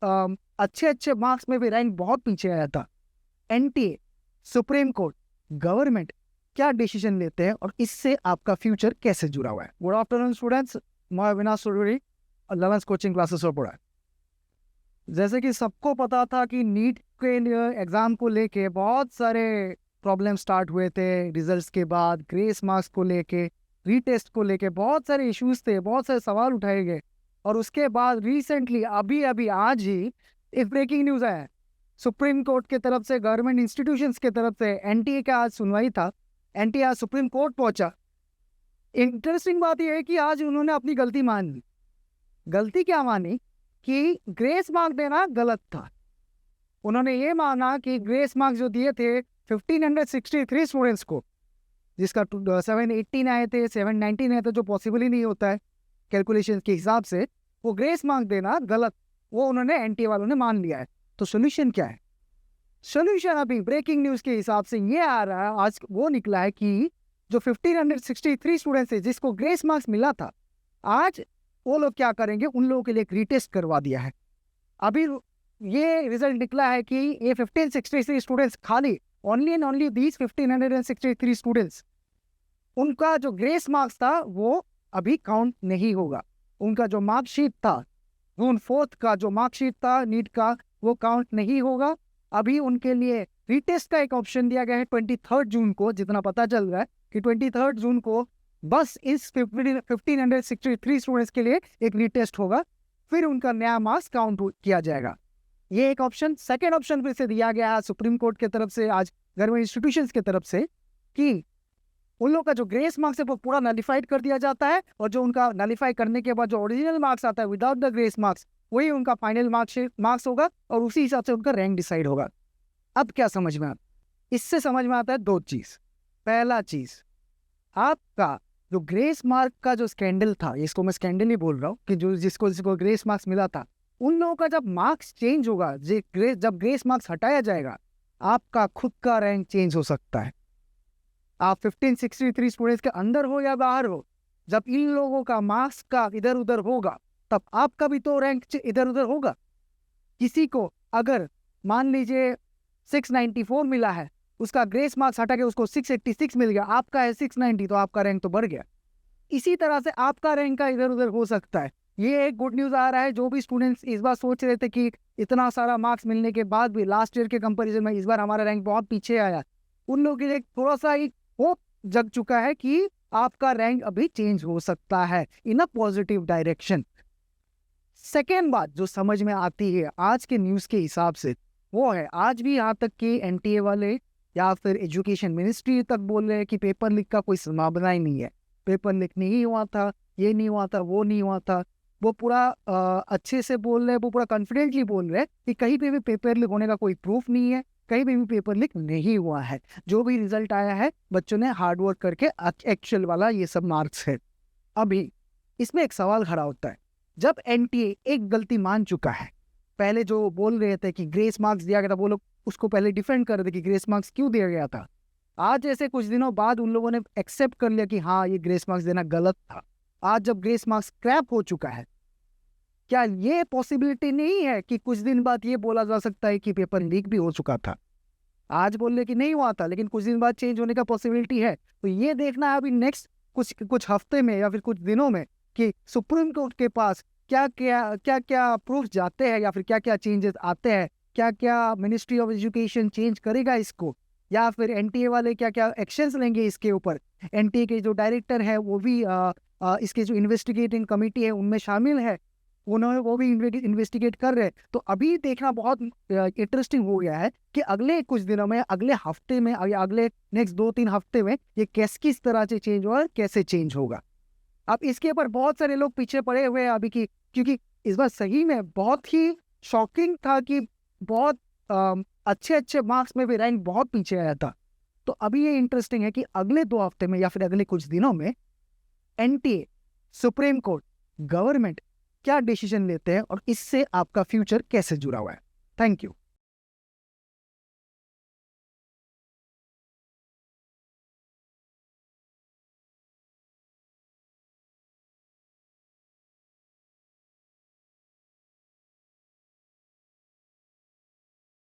अच्छे अच्छे मार्क्स में भी रैंक बहुत पीछे आया था। एनटीए, सुप्रीम कोर्ट, गवर्नमेंट क्या डिसीजन लेते हैं और इससे आपका फ्यूचर कैसे जुड़ा हुआ है। गुड आफ्टरनून स्टूडेंट्स, मैं Avinash Chaudhary 11th coaching classes में पढ़ा। जैसे कि सबको पता था कि नीट के एग्जाम को लेके बहुत सारे प्रॉब्लम स्टार्ट हुए थे रिजल्ट्स के बाद, ग्रेस मार्क्स को लेके, रीटेस्ट को लेके बहुत सारे इश्यूज थे, बहुत सारे सवाल उठाए गए। और उसके बाद रिसेंटली अभी अभी आज ही एक ब्रेकिंग न्यूज आया है सुप्रीम कोर्ट की तरफ से, गवर्नमेंट इंस्टीट्यूशंस की तरफ से। एनटीए का आज सुनवाई था, एनटीए आज सुप्रीम कोर्ट पहुंचा। इंटरेस्टिंग बात यह है कि आज उन्होंने अपनी गलती मान ली। गलती क्या मानी कि ग्रेस मार्क देना गलत था। उन्होंने ये माना कि ग्रेस मार्क जो दिए थे 1563 स्टूडेंट्स को, जिसका 718 आए थे, 719 आए थे, जो पॉसिबल ही नहीं होता है कैलकुलेशन के हिसाब से, वो ग्रेस मार्क देना गलत, वो उन्होंने एनटीए वालों ने मान लिया है। तो सोल्यूशन क्या है? सोल्यूशन अभी ब्रेकिंग न्यूज के हिसाब से ये आ रहा है, आज वो निकला है कि जो 1563 स्टूडेंट्स है जिसको ग्रेस मार्क्स मिला था, आज वो लोग क्या करेंगे, उन लोगों के लिए एक रीटेस्ट करवा दिया है। अभी ये रिजल्ट निकला है कि ये 1563 स्टूडेंट्स, खाली only and only these 1563 students, उनका जो ग्रेस मार्क्स था वो अभी काउंट नहीं होगा। उनका जो मार्कशीट था, जून 4 का जो मार्कशीट था नीट का, वो काउंट नहीं होगा। अभी उनके लिए रीटेस्ट का एक ऑप्शन दिया गया है 23 जून को, जितना पता चल रहा है कि 23 जून को बस इस 1563 स्टूडेंट्स के लिए एक रीटेस्ट होगा, फिर उनका नया मार्क्स काउंट किया जाएगा। ये एक ऑप्शन। सेकेंड ऑप्शन फिर से दिया गया है सुप्रीम कोर्ट की तरफ से, आज गवर्नमेंट इंस्टीट्यूशंस की तरफ से, कि उन लोगों का जो ग्रेस मार्क्स है वो पूरा नलिफाइड कर दिया जाता है, और जो उनका नलिफाई करने के बाद जो ओरिजिनल मार्क्स आता है विदाउट द ग्रेस मार्क्स, वही उनका फाइनल मार्क्स होगा, और उसी हिसाब से उनका रैंक डिसाइड होगा। अब क्या समझ में आता? इससे समझ में आता है दो चीज। पहला चीज, आपका जो ग्रेस मार्क का जो स्कैंडल था, इसको मैं स्कैंडल ही बोल रहा हूँ, कि जो जिसको ग्रेस मार्क्स मिला था, उन लोगों का जब मार्क्स चेंज होगा, जब ग्रेस मार्क्स हटाया जाएगा, आपका खुद का रैंक चेंज हो सकता है। आप 1563 स्टूडेंट्स के अंदर हो या बाहर हो, जब इन लोगों का मार्क्स का इधर उधर होगा, तब आपका भी तो रैंक इधर उधर होगा। किसी को अगर मान लीजिए 694 मिला है, उसका ग्रेस मार्क्स हटा के उसको 686 मिल गया, आपका है 690, तो आपका रैंक तो बढ़ गया। इसी तरह से आपका रैंक का इधर उधर हो सकता है। ये एक गुड न्यूज आ रहा है। जो भी स्टूडेंट्स इस बार सोच रहे थे कि इतना सारा मार्क्स मिलने के बाद भी लास्ट ईयर के कंपैरिजन में इस बार हमारा रैंक बहुत पीछे आया, उन लोगों के लिए थोड़ा सा एक होप जग चुका है कि आपका रैंक अभी चेंज हो सकता है इन अ पॉजिटिव डायरेक्शन। सेकेंड बात जो समझ में आती है आज के न्यूज के हिसाब से, वो है आज भी यहाँ तक कि एनटीए वाले या फिर एजुकेशन मिनिस्ट्री तक बोल रहे हैं कि पेपर लीक का कोई संभावना ही नहीं है, पेपर लीक नहीं हुआ था, ये नहीं हुआ था, वो नहीं हुआ था। वो पूरा अच्छे से बोल रहे हैं, वो पूरा कॉन्फिडेंटली बोल रहे हैं कि कहीं पे भी पेपर लीक होने का कोई प्रूफ नहीं है, कहीं पे भी पेपर लीक नहीं हुआ है। जो भी रिजल्ट आया है, बच्चों ने हार्ड वर्क करके एक्चुअल वाला ये सब मार्क्स है। अभी इसमें एक सवाल खड़ा होता है, जब एनटीए एक गलती मान चुका है, पहले जो बोल रहे थे कि ग्रेस मार्क्स दिया गया था, वो लोग उसको पहले डिफेंड कर रहे थे कि ग्रेस मार्क्स क्यों दिया गया था। आज ऐसे कुछ दिनों बाद उन लोगों ने एक्सेप्ट कर लिया कि हाँ, ये ग्रेस मार्क्स देना गलत था। आज जब ग्रेस मार्क्स स्क्रैप हो चुका है, क्या ये पॉसिबिलिटी नहीं है कि कुछ दिन बाद ये बोला जा सकता है कि पेपर लीक भी हो चुका था? आज बोल रहे कि नहीं हुआ था, लेकिन कुछ दिन बाद चेंज होने का पॉसिबिलिटी है। तो ये देखना है अभी नेक्स्ट कुछ हफ्ते में या फिर कुछ दिनों में कि सुप्रीम कोर्ट के पास क्या क्या प्रूफ जाते हैं, या फिर क्या क्या चेंजेस आते हैं, क्या क्या मिनिस्ट्री ऑफ एजुकेशन चेंज करेगा इसको, या फिर एनटीए वाले क्या क्या एक्शंस लेंगे इसके ऊपर। एनटीए के जो डायरेक्टर है वो भी इसके जो इन्वेस्टिगेटिंग कमेटी है उनमें शामिल है, उन्होंने वो भी इन्वेस्टिगेट कर रहे हैं। तो अभी देखना बहुत इंटरेस्टिंग हो गया है कि अगले कुछ दिनों में, अगले हफ्ते में, अगले नेक्स्ट 2-3 हफ्ते में ये किस तरह से चेंज होगा, कैसे चेंज होगा। अब इसके ऊपर बहुत सारे लोग पीछे पड़े हुए हैं अभी की, क्योंकि इस बार सही में बहुत ही शॉकिंग था कि बहुत अच्छे अच्छे मार्क्स में भी रैंक बहुत पीछे आया था। तो अभी ये इंटरेस्टिंग है कि अगले 2 हफ्ते में या फिर अगले कुछ दिनों में एनटीए, सुप्रीम कोर्ट, गवर्नमेंट क्या डिसीजन लेते हैं और इससे आपका फ्यूचर कैसे जुड़ा हुआ है। Thank you.